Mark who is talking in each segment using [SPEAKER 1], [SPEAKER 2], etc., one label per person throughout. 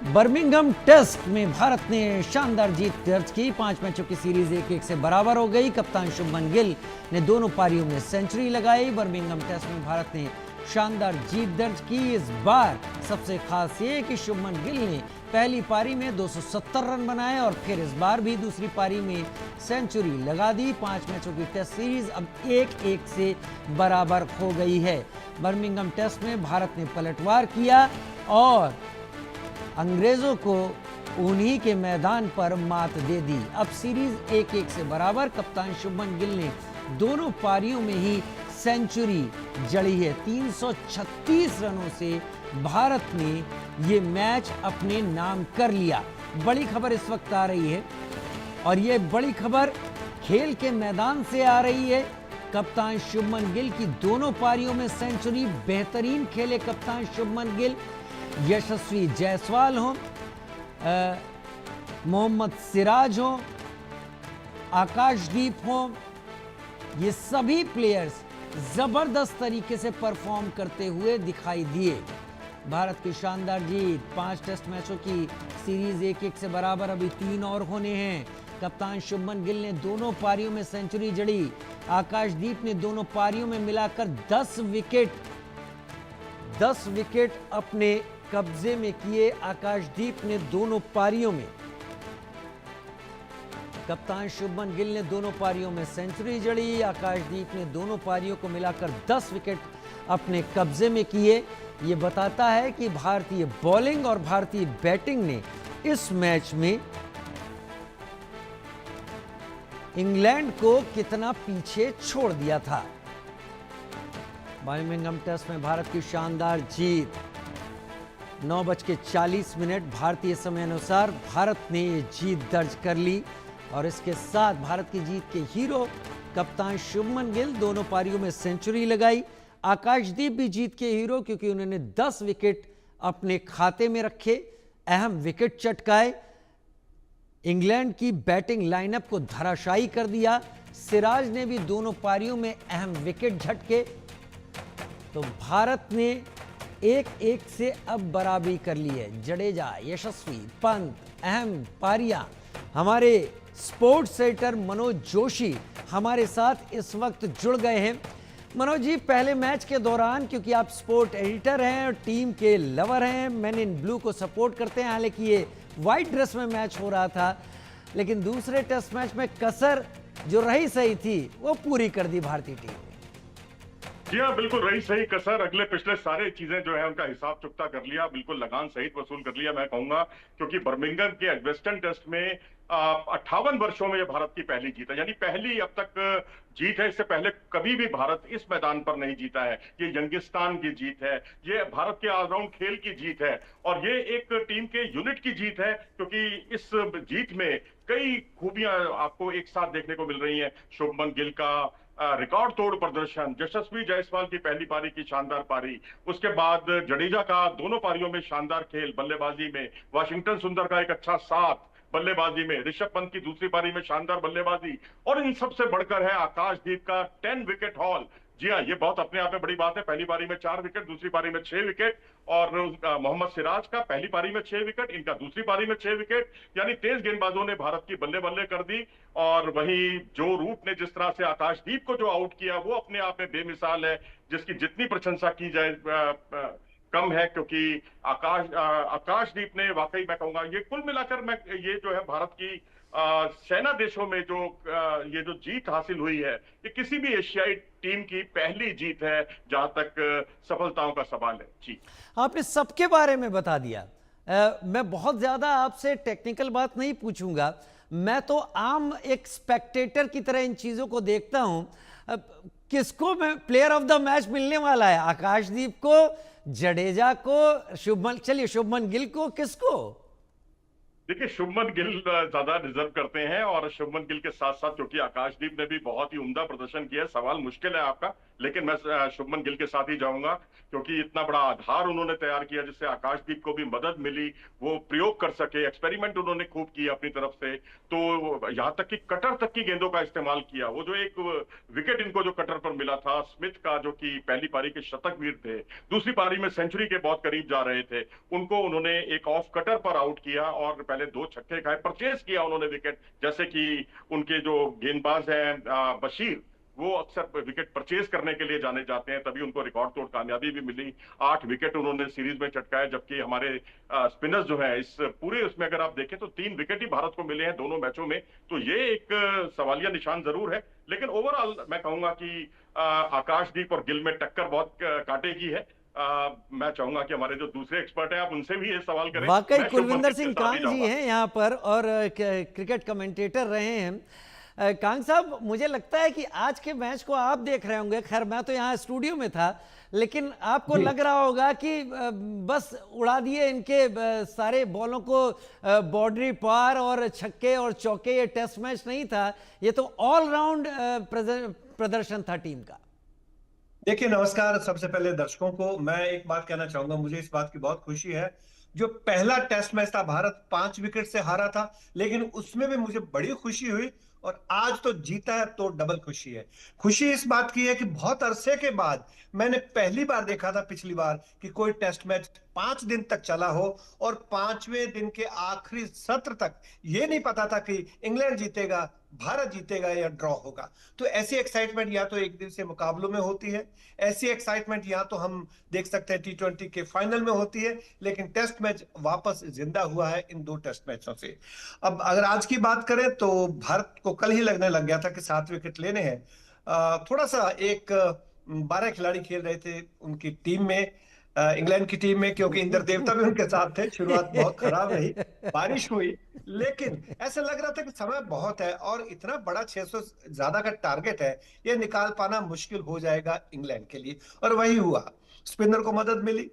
[SPEAKER 1] Birmingham test में भारत ने शानदार जीत दर्ज की। 5 मैचों की सीरीज 1-1 से बराबर हो गई। कप्तान शुभमन गिल ने दोनों पारियों में सेंचुरी लगाई। बर्मिंघम टेस्ट में भारत ने शानदार जीत दर्ज की। इस बार सबसे खास ये कि शुभमन गिल ने पहली पारी में 270 रन बनाए और फिर इस बार भी दूसरी पारी में सेंचुरी लगा दी। 5 मैचों की टेस्ट सीरीज अब 1-1 से बराबर हो गई है। बर्मिंघम टेस्ट में भारत ने पलटवार किया और अंग्रेजों को उन्हीं के मैदान पर मात दे दी। अब सीरीज 1-1 से बराबर। कप्तान शुभमन गिल ने दोनों पारियों में ही सेंचुरी जड़ी है। 336 रनों से भारत ने ये मैच अपने नाम कर लिया। बड़ी खबर इस वक्त आ रही है और ये बड़ी खबर खेल के मैदान से आ रही है। कप्तान शुभमन गिल की दोनों पारियों में सेंचुरी। बेहतरीन खेले कप्तान शुभमन गिल। यशस्वी जायसवाल हो, मोहम्मद सिराज हो, आकाशदीप हो, ये सभी प्लेयर्स जबरदस्त तरीके से परफॉर्म करते हुए दिखाई दिए। भारत की शानदार जीत। 5 टेस्ट मैचों की सीरीज 1-1 से बराबर। अभी 3 और होने हैं। कप्तान शुभमन गिल ने दोनों पारियों में सेंचुरी जड़ी। आकाशदीप ने दोनों पारियों में मिलाकर 10 विकेट अपने कब्जे में किए। आकाशदीप ने दोनों पारियों में, कप्तान शुभमन गिल ने दोनों पारियों में सेंचुरी जड़ी। आकाशदीप ने दोनों पारियों को मिलाकर 10 विकेट अपने कब्जे में किए। यह बताता है कि भारतीय बॉलिंग और भारतीय बैटिंग ने इस मैच में इंग्लैंड को कितना पीछे छोड़ दिया था। बर्मिंघम टेस्ट में भारत की शानदार जीत। 9:40 भारतीय समय अनुसार भारत ने ये जीत दर्ज कर ली और इसके साथ भारत की जीत के हीरो कप्तान शुभमन गिल, दोनों पारियों में सेंचुरी लगाई। आकाशदीप भी जीत के हीरो क्योंकि उन्होंने 10 विकेट अपने खाते में रखे, अहम विकेट चटकाए, इंग्लैंड की बैटिंग लाइनअप को धराशायी कर दिया। सिराज ने भी दोनों पारियों में अहम विकेट झटके। तो भारत ने 1-1 से अब बराबरी कर ली है। जडेजा, यशस्वी, पंत, अहम पारियां। हमारे स्पोर्ट्स एडिटर मनोज जोशी हमारे साथ इस वक्त जुड़ गए हैं। मनोज जी, पहले मैच के दौरान, क्योंकि आप स्पोर्ट एडिटर हैं और टीम के लवर हैं, मैन इन ब्लू को सपोर्ट करते हैं, हालांकि ये व्हाइट ड्रेस में मैच हो रहा था, लेकिन दूसरे टेस्ट मैच में कसर जो रही सही थी वो पूरी कर दी भारतीय टीम ने।
[SPEAKER 2] जी हाँ, बिल्कुल रही सही कसर। अगले पिछले सारे चीजें जो है उनका हिसाब चुकता कर लिया, बिल्कुल लगान सहित वसूल कर लिया मैं कहूंगा, क्योंकि बर्मिंघम के एडवेस्टन टेस्ट में 58 वर्षों में ये भारत की पहली जीत है, यानी पहली अब तक जीत है। इससे पहले कभी भी भारत इस मैदान पर नहीं जीता है। ये यंगिस्तान की जीत है, ये भारत के ऑलराउंड खेल की जीत है और ये एक टीम के यूनिट की जीत है, क्योंकि इस जीत में कई खूबियां आपको एक साथ देखने को मिल रही हैं। शुभमन गिल का रिकॉर्ड तोड़ प्रदर्शन, यशस्वी जायसवाल की पहली पारी की शानदार पारी, उसके बाद जडेजा का दोनों पारियों में शानदार खेल बल्लेबाजी में, वाशिंगटन सुंदर का एक अच्छा साथ बल्लेबाजी में, ऋषभ पंत की दूसरी पारी में शानदार बल्लेबाजी और इन सबसे बढ़कर है आकाशदीप का 10 विकेट हॉल। जी हाँ, ये बहुत अपने आप में बड़ी बात है। पहली पारी में 4 विकेट, दूसरी पारी में 6 विकेट और मोहम्मद सिराज का पहली पारी में 6 विकेट, इनका दूसरी पारी में 6 विकेट, यानी तेज गेंदबाजों ने भारत की बल्ले बल्ले कर दी। और वहीं जो रूट ने जिस तरह से आकाशदीप को जो आउट किया वो अपने आप में बेमिसाल है, जिसकी जितनी प्रशंसा की जाए कम है, क्योंकि आकाशदीप ने वाकई मैं कहूंगा ये कुल मिलाकर मैं ये जो है भारत की सेना देशों में जो ये जो जीत हासिल हुई है, ये किसी भी एशियाई टीम की पहली जीत है जहां तक सफलताओं का सवाल है। जी,
[SPEAKER 1] आपने सबके बारे में बता दिया। मैं बहुत ज्यादा आपसे टेक्निकल बात नहीं पूछूंगा। मैं तो आम एक स्पेक्टेटर की तरह इन चीजों को देखता हूं। किसको प्लेयर ऑफ द मैच मिलने वाला है? आकाशदीप को, जडेजा को, शुभमन गिल को, किसको?
[SPEAKER 2] देखिए, शुभमन गिल ज्यादा डिजर्व करते हैं और शुभमन गिल के साथ साथ क्योंकि आकाशदीप ने भी बहुत ही उम्दा प्रदर्शन किया, सवाल मुश्किल है आपका। लेकिन मैं शुभमन गिल के साथ ही जाऊंगा, क्योंकि इतना बड़ा आधार उन्होंने तैयार किया जिससे आकाशदीप को भी मदद मिली, वो प्रयोग कर सके, एक्सपेरिमेंट उन्होंने खूब किया अपनी तरफ से। तो यहाँ तक कि कटर तक की गेंदों का इस्तेमाल किया। वो जो एक विकेट इनको जो कटर पर मिला था स्मिथ का, जो कि पहली पारी के शतकवीर थे, दूसरी पारी में सेंचुरी के बहुत करीब जा रहे थे, उनको उन्होंने एक ऑफ कटर पर आउट किया और पहले 2 छक्के खाए, परचेज किया उन्होंने विकेट। जैसे कि उनके जो गेंदबाज हैं बशीर, वो अक्सर विकेट परचेज करने के लिए जाने जाते हैं, तभी उनको रिकॉर्ड तोड़ कामयाबी भी मिली। 8 विकेट उन्होंने सीरीज में चटकाए, जबकि हमारे स्पिनर्स जो है इस पूरे उसमें अगर आप देखें तो 3 विकेट ही भारत को मिले हैं दोनों मैचों में। तो ये एक सवालिया निशान जरूर है, लेकिन ओवरऑल मैं कहूंगा कि आकाशदीप और गिल में टक्कर बहुत कांटे की है। मैं चाहूंगा कि हमारे जो दूसरे एक्सपर्ट हैं आप उनसे भी ये सवाल करें।
[SPEAKER 1] वाकई
[SPEAKER 2] मैं शुभमन
[SPEAKER 1] कुलविंदर
[SPEAKER 2] गिल के
[SPEAKER 1] सिंह
[SPEAKER 2] साथ ही
[SPEAKER 1] कांग जी
[SPEAKER 2] जाऊंगा।
[SPEAKER 1] हैं यहाँ पर और क्रिकेट कमेंटेटर रहे हैं। कांग साहब, मुझे लगता है कि आज के मैच को आप देख रहे होंगे, खैर मैं तो यहाँ स्टूडियो में था, लेकिन आपको लग रहा होगा कि बस उड़ा दिए इनके सारे बॉलों को, बाउंड्री पार और छक्के और चौके। ये टेस्ट मैच नहीं था, ये तो ऑलराउंड प्रदर्शन था टीम का।
[SPEAKER 3] देखिए, नमस्कार। सबसे पहले दर्शकों को मैं एक बात कहना चाहूंगा, मुझे इस बात की बहुत खुशी है। जो पहला टेस्ट मैच था, भारत 5 विकेट से हारा था, लेकिन उसमें भी मुझे बड़ी खुशी हुई, और आज तो जीता है तो डबल खुशी है। खुशी इस बात की है कि बहुत अरसे के बाद मैंने पहली बार देखा था पिछली बार कि कोई टेस्ट मैच 5 दिन तक चला हो, और 5वें दिन के आखिरी सत्र तक ये नहीं पता था कि इंग्लैंड जीतेगा, भारत जीतेगा या ड्रॉ होगा। तो ऐसी एक्साइटमेंट या तो एक दिवसीय मुकाबलों में होती है, ऐसी एक्साइटमेंट या तो हम देख सकते हैं T20 के फाइनल में होती है, लेकिन टेस्ट मैच वापस जिंदा हुआ है इन 2 टेस्ट मैचों से। अब अगर आज की बात करें तो भारत को कल ही लगने लग गया था कि 7 विकेट लेने हैं। थोड़ा सा एक 12 खिलाड़ी खेल रहे थे उनकी टीम में, इंग्लैंड की टीम में, क्योंकि इंद्र देवता भी उनके साथ थे। शुरुआत बहुत खराब रही, बारिश हुई, लेकिन ऐसा लग रहा था कि समय बहुत है और इतना बड़ा 600 ज्यादा का टारगेट है, ये निकाल पाना मुश्किल हो जाएगा इंग्लैंड के लिए, और वही हुआ। स्पिनर को मदद मिली,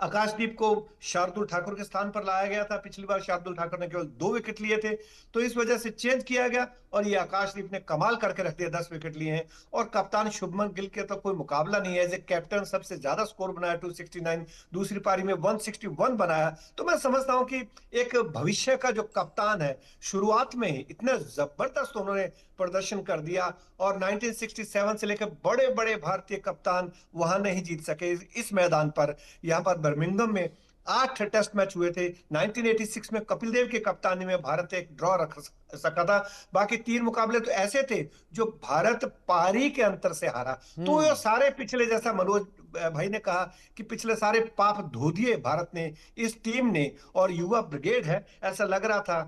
[SPEAKER 3] आकाशदीप को शार्दुल ठाकुर के स्थान पर लाया गया था। पिछली बार शार्दुल ठाकुर ने केवल 2 विकेट लिए थे, तो इस वजह से चेंज किया गया, और ये आकाशदीप ने कमाल करके रख दिया, 10 विकेट लिए हैं। और कप्तान शुभमन गिल के तो कोई मुकाबला नहीं है। एज ए कैप्टन सबसे ज्यादा स्कोर बनाया 269, दूसरी पारी में 161 बनाया। तो मैं समझता हूं कि एक भविष्य का जो कप्तान है, शुरुआत में ही इतने जबरदस्त उन्होंने प्रदर्शन कर दिया, और 1967 से लेकर बड़े बड़े भारतीय कप्तान वहां नहीं जीत सके इस मैदान पर। यहां पर बर्मिंघम में 8 टेस्ट मैच हुए थे। 1986 में कपिल देव की कप्तानी में भारत एक ड्रॉ रख सका था। बाकी 3 मुकाबले तो ऐसे थे जो भारत पारी के अंतर से हारा। तो ये सारे पिछले, जैसा मनोज भाई ने कहा कि पिछले सारे पाप धो दिए भारत ने, इस टीम ने, और युवा ब्रिगेड है। ऐसा लग रहा था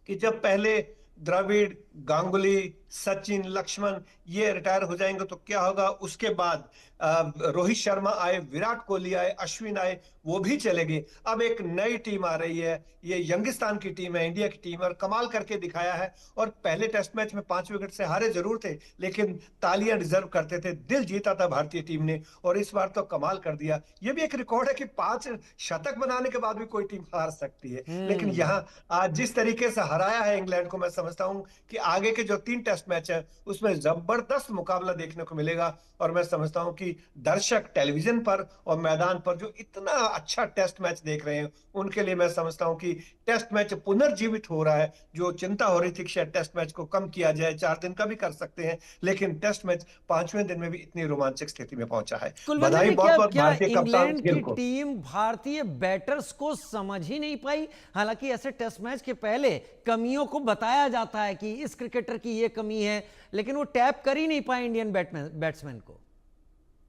[SPEAKER 3] कि जब पहले द्रविड़, गांगुली, सचिन, लक्ष्मण ये रिटायर हो जाएंगे तो क्या होगा, उसके बाद रोहित शर्मा आए, विराट कोहली आए, अश्विन आए, वो भी चले गए। अब एक नई टीम आ रही है, ये यंगिस्तान की टीम है, इंडिया की टीम है, और कमाल करके दिखाया है। और पहले टेस्ट मैच में 5 विकेट से हारे जरूर थे, लेकिन तालियां डिजर्व करते थे, दिल जीता था भारतीय टीम ने, और इस बार तो कमाल कर दिया। ये भी एक रिकॉर्ड है कि 5 शतक बनाने के बाद भी कोई टीम हार सकती है। लेकिन यहाँ आज जिस तरीके से हराया है इंग्लैंड को, मैं समझता हूं कि आगे के जो 3 टेस्ट मैच है उसमें जबरदस्त मुकाबला देखने को मिलेगा। और मैं समझता हूं कि दर्शक टेलीविजन पर और मैदान पर जो इतना अच्छा टेस्ट मैच देख रहे हैं, उनके लिए मैं समझता हूं कि टेस्ट मैच पुनर्जीवित हो रहा है। जो चिंता हो रही थी कि शायद टेस्ट मैच को कम किया जाए, 4 दिन का भी कर सकते हैं, लेकिन टेस्ट मैच 5वें दिन में भी इतनी रोमांचक स्थिति में पहुंचा है।
[SPEAKER 1] कुलविंदर
[SPEAKER 3] बधाई
[SPEAKER 1] जी,
[SPEAKER 3] बहुत बहुत
[SPEAKER 1] क्या
[SPEAKER 3] भारतीय कप्तान
[SPEAKER 1] इंग्लैंड
[SPEAKER 3] गिल
[SPEAKER 1] की
[SPEAKER 3] को।
[SPEAKER 1] टीम भारतीय बैटर्स को समझ ही नहीं पाई? हालांकि ऐसे टेस्ट मैच के पहले कमियों को बताया जाता है कि इस क्रिकेटर की ये कमी है, लेकिन वो टैप कर ही नहीं पाए इंडियन बैट्समैन को।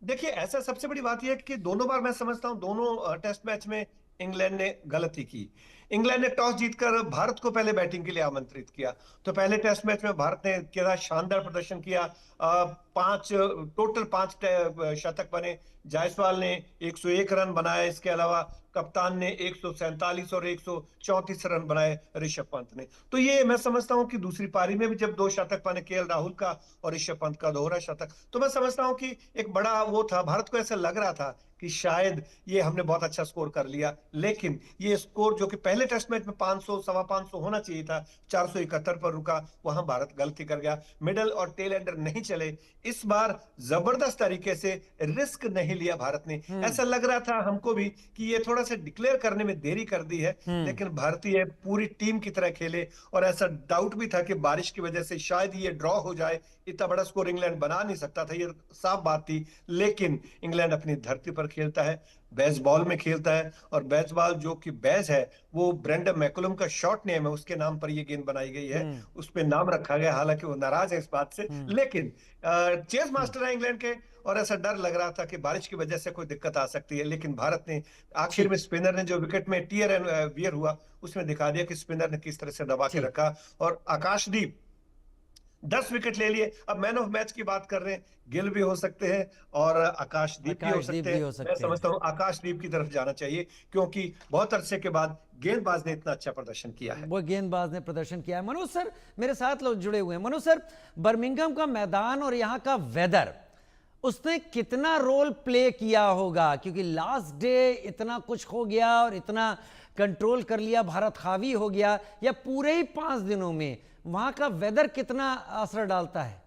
[SPEAKER 3] देखिए, ऐसा सबसे बड़ी बात यह है कि दोनों बार मैं समझता हूं दोनों टेस्ट मैच में इंग्लैंड ने गलती की। इंग्लैंड ने टॉस जीतकर भारत को पहले बैटिंग के लिए आमंत्रित किया, तो पहले टेस्ट मैच में भारत ने कितना शानदार प्रदर्शन किया। 5 शतक बने। जायसवाल ने 101 रन बनाए, इसके अलावा कप्तान ने 147 और 134 रन बनाए ऋषभ पंत ने। तो ये मैं समझता हूं कि दूसरी पारी में भी जब 2 शतक बने, केएल राहुल का और ऋषभ पंत का दोहरा शतक, तो मैं समझता हूं कि एक बड़ा वो था। भारत को ऐसा लग रहा था कि शायद ये हमने बहुत अच्छा स्कोर कर लिया, लेकिन ये स्कोर जो कि पहले टेस्ट मैच में 500 सवा 500 होना चाहिए था, 471 पर रुका, वहां भारत गलती कर गया, मिडल और टेल एंडर नहीं चले। इस बार जबरदस्त तरीके से रिस्क नहीं लिया भारत ने। ऐसा लग रहा था हमको भी कि ये थोड़ा सा डिक्लेयर करने में देरी कर दी है, लेकिन भारतीय पूरी टीम की तरह खेले, और ऐसा डाउट भी था कि बारिश की वजह से शायद ये ड्रॉ हो जाए। इतना बड़ा स्कोर इंग्लैंड बना नहीं सकता था, ये साफ बात थी। लेकिन इंग्लैंड अपनी धरती पर खेलता है, बेसबॉल में खेलता है, और बेसबॉल जो कि बेस है, वो ब्रेंडन मैकुलम का शॉर्ट नेम है, उसके नाम पर ये गेंद बनाई गई है, उस पे नाम रखा गया। हालांकि वो नाराज है इस बात से, लेकिन चेस मास्टर है इंग्लैंड के, और ऐसा डर लग रहा था कि बारिश की वजह से कोई दिक्कत आ सकती है। लेकिन भारत ने आखिर
[SPEAKER 1] ठीक
[SPEAKER 3] में स्पिनर ने जो विकेट में टीयर एंड वियर हुआ, उसमें दिखा दिया कि स्पिनर ने किस तरह से दबा के
[SPEAKER 1] ठीक।
[SPEAKER 3] रखा। और आकाशदीप 10 विकेट ले लिए। अब मैन ऑफ मैच की बात कर रहे हैं, गिल भी हो सकते हैं और आकाशदीप भी हो
[SPEAKER 1] आकाशदीप
[SPEAKER 3] सकते
[SPEAKER 1] भी
[SPEAKER 3] हैं।
[SPEAKER 1] हो
[SPEAKER 3] मैं
[SPEAKER 1] सकते हैं।
[SPEAKER 3] समझता हूं आकाशदीप की तरफ जाना चाहिए, क्योंकि बहुत अरसे के बाद गेंदबाज ने इतना अच्छा प्रदर्शन किया है।
[SPEAKER 1] वो गेंदबाज ने प्रदर्शन किया है। मनोज सर मेरे साथ लोग जुड़े हुए हैं। मनोज सर, बर्मिंघम का मैदान और यहाँ का वेदर, उसने कितना रोल प्ले किया होगा? क्योंकि लास्ट डे इतना कुछ हो गया और इतना कंट्रोल कर लिया, भारत हावी हो गया, या पूरे ही 5 दिनों में वहां का वेदर कितना असर डालता है?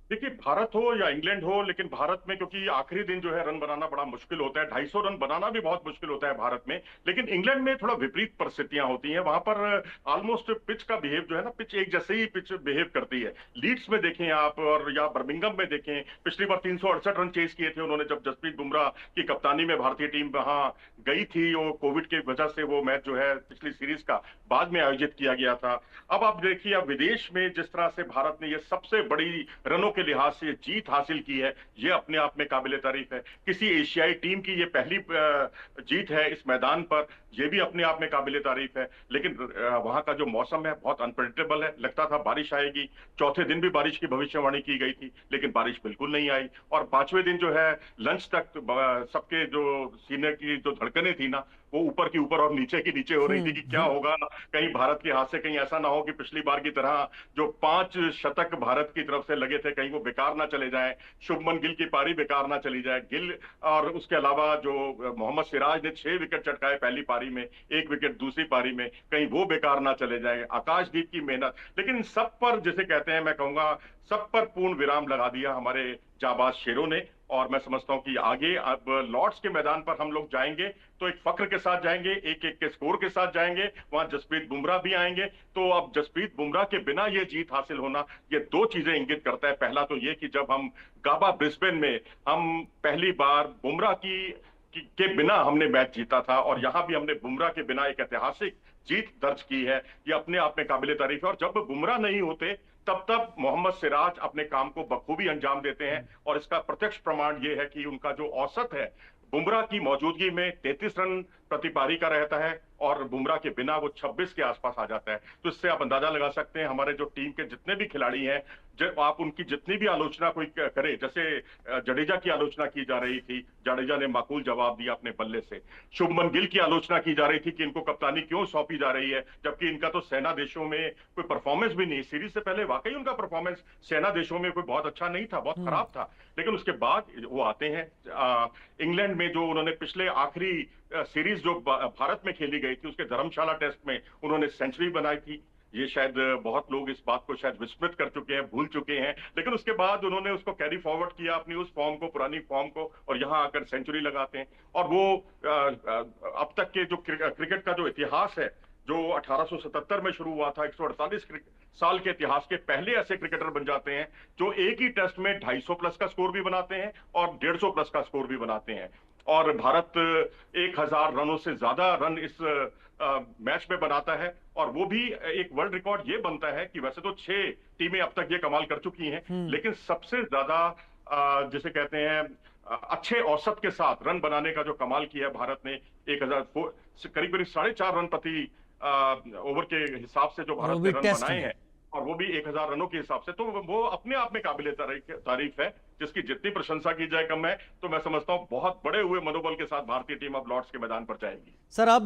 [SPEAKER 2] देखिए, भारत हो या इंग्लैंड हो, लेकिन भारत में क्योंकि आखिरी दिन जो है रन बनाना बड़ा मुश्किल होता है, 250 रन बनाना भी बहुत मुश्किल होता है भारत में। लेकिन इंग्लैंड में थोड़ा विपरीत परिस्थितियां होती हैं। वहां पर ऑलमोस्ट पिच का बिहेव जो है ना, पिच एक जैसे ही पिच बिहेव करती है। लीड्स में देखें आप, और या बर्मिंघम में देखें, पिछली बार 368 रन चेस किए थे उन्होंने जब जसप्रीत बुमराह की कप्तानी में भारतीय टीम वहां गई थी। वो कोविड की वजह से वो मैच जो है पिछली सीरीज का बाद में आयोजित किया गया था। अब आप देखिए, अब विदेश में जिस तरह से भारत ने ये सबसे बड़ी रनों के लिहाज से जीत हासिल की है, ये अपने आप में काबिले तारीफ है। किसी एशियाई टीम की ये पहली जीत है इस मैदान पर, ये भी अपने आप में काबिले तारीफ है। लेकिन वहां का जो मौसम है बहुत अनप्रेडिक्टेबल है। लगता था बारिश आएगी, चौथे दिन भी बारिश की भविष्यवाणी की गई थी, लेकिन बारिश बिल्कुल नहीं आई। और 5वें दिन जो है लंच तक सबके जो सीने की जो धड़कनें थी ना, वो ऊपर की ऊपर और नीचे की नीचे हो रही थी कि क्या होगा, कहीं भारत के हाथ से कहीं ऐसा ना हो कि पिछली बार की तरह जो 5 शतक भारत की तरफ से लगे थे कहीं वो बेकार ना चले जाएं, शुभमन गिल की पारी बेकार ना चली जाए। गिल और उसके अलावा जो मोहम्मद सिराज ने 6 विकेट चटकाए पहली पारी में, 1 विकेट दूसरी पारी में, कहीं वो बेकार ना चले जाए। आकाशदीप की मेहनत, लेकिन सब पर जिसे कहते हैं, मैं कहूंगा सब पर पूर्ण विराम लगा दिया हमारे जाबाज शेरों ने। और मैं समझता हूं कि आगे अब लॉर्ड्स के मैदान पर हम लोग जाएंगे तो एक फक्र के साथ जाएंगे, एक एक के स्कोर के साथ जाएंगे। वहां जसप्रीत बुमराह भी आएंगे, तो अब जसप्रीत बुमराह के बिना ये जीत हासिल होना, ये 2 चीजें इंगित करता है। पहला तो ये कि जब हम गाबा ब्रिस्बेन में हम पहली बार बुमराह के बिना हमने मैच जीता था, और यहां भी हमने बुमराह के बिना एक ऐतिहासिक जीत दर्ज की है, ये अपने आप में काबिले तारीफ है। और जब बुमराह नहीं होते तब मोहम्मद सिराज अपने काम को बखूबी अंजाम देते हैं, और इसका प्रत्यक्ष प्रमाण यह है कि उनका जो औसत है बुमराह की मौजूदगी में 33 रन प्रति पारी का रहता है, और बुमराह के बिना वो 26 के आसपास आ जाता है। तो इससे आप अंदाजा लगा सकते हैं हमारे जो टीम के जितने भी खिलाड़ी हैं, जब आप उनकी जितनी भी आलोचना कोई करे, जैसे जडेजा की आलोचना की जा रही थी, जडेजा ने माकूल जवाब दिया अपने बल्ले से। शुभमन गिल की आलोचना की जा रही थी कि इनको कप्तानी क्यों सौंपी जा रही है, जबकि इनका तो सेना देशों में कोई परफॉर्मेंस भी नहीं, सीरीज से पहले वाकई उनका परफॉर्मेंस सेना देशों में कोई बहुत अच्छा नहीं था, बहुत खराब था। लेकिन उसके बाद वो आते हैं इंग्लैंड में, जो उन्होंने पिछले आखिरी सीरीज जो भारत में खेली गई थी उसके धर्मशाला टेस्ट में उन्होंने सेंचुरी बनाई थी। ये शायद बहुत लोग इस बात को शायद विस्मृत कर चुके हैं, भूल चुके हैं, लेकिन उसके बाद उन्होंने उसको कैरी फॉरवर्ड किया अपनी उस फॉर्म को, पुरानी फॉर्म को, और यहां आकर सेंचुरी लगाते हैं। और वो अब तक के जो क्रिकेट का जो इतिहास है, जो 1877 में शुरू हुआ था, 148 साल के इतिहास के पहले ऐसे क्रिकेटर बन जाते हैं जो एक ही टेस्ट में 250 प्लस का स्कोर भी बनाते हैं और 150 प्लस का स्कोर भी बनाते हैं। और भारत 1000 रनों से ज्यादा रन इस मैच में बनाता है, और वो भी एक वर्ल्ड रिकॉर्ड ये बनता है कि वैसे तो 6 टीमें अब तक ये कमाल कर चुकी हैं, लेकिन सबसे ज्यादा जिसे कहते हैं अच्छे औसत के साथ रन बनाने का जो कमाल किया है भारत ने, 1000 करीब करीब 4.5 रन प्रति ओवर के हिसाब से जो भारत ने रन बनाए हैं, और वो भी 1000 रनों के हिसाब से, तो वो अपने आप में काबिले तारीफ है, जिसकी जितनी प्रशंसा की जाए कम है। तो मैं समझता हूं बहुत बड़े हुए मनोबल के साथ भारतीय टीम अब लॉर्ड्स के मैदान पर जाएगी।
[SPEAKER 1] सर, आप